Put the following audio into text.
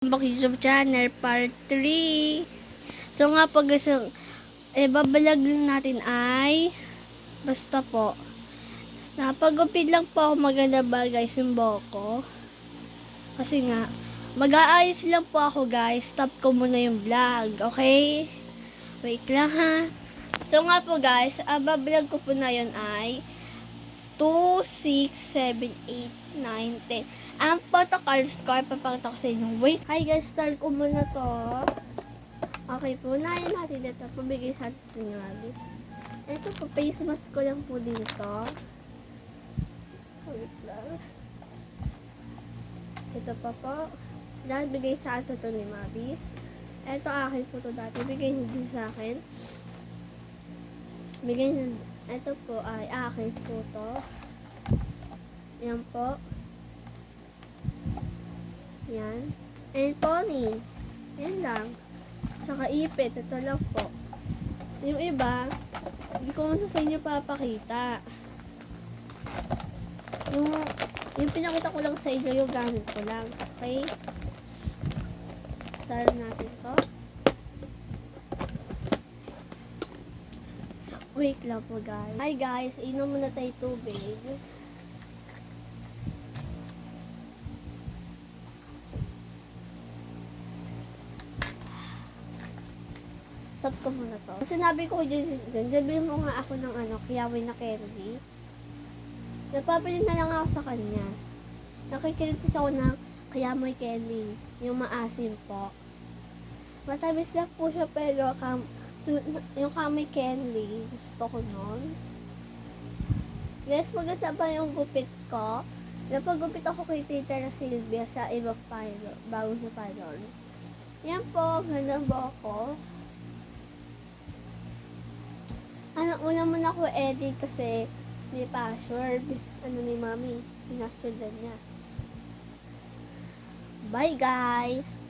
Back YouTube channel part 3. So nga po guys, babalag lang natin ay basta po napagupit lang po ako, maganda ba guys yung buhok ko, kasi nga mag-aayos lang po ako guys. Stop ko muna yung vlog, okay? Wait lang ha. So nga po guys, babalag ko po na yun ay 2, 6, 7, 8, 9, 10. Ang protocols ko ay papakita ko sa inyo. Wait. Hi guys, start ko muna to. Okay po, unahin natin ito. Pabigay sa atin yung agis. Ito po, face mask ko lang po dito. Wait lang. Ito pa po. Dahil bigay sa atin ito ni Mabis. Ito akin po to dati. Bigay nyo din sa akin. Bigay nyo. Ito po ay akin po to. Yan po. Yan. And pony. Yan lang. Saka ipit. Ito lang po. Yung iba, hindi ko muna sa inyo papakita. Yung pinakita ko lang sa inyo, yung gamit ko lang. Okay? Sara natin to. Wait lang po guys. Hi guys, inom muna tayo tubig. Stop ko muna to. Sinabi ko dyan, sabihin mo nga ako ng kiyaway na candy. Napapili na lang ako sa kanya. Nakikilig ako ng kiyaway candy. Yung maasim po. Matamis lang po siya pero yung kami candy, gusto ko nun. Guys, maganda ba yung gupit ko? Napagupit ako kay Tita na Silvia sa iba bago sa palon. Yan po, ganda ba ako? Una muna ako edit kasi may password. Ni Mami, pinasword niya. Bye guys!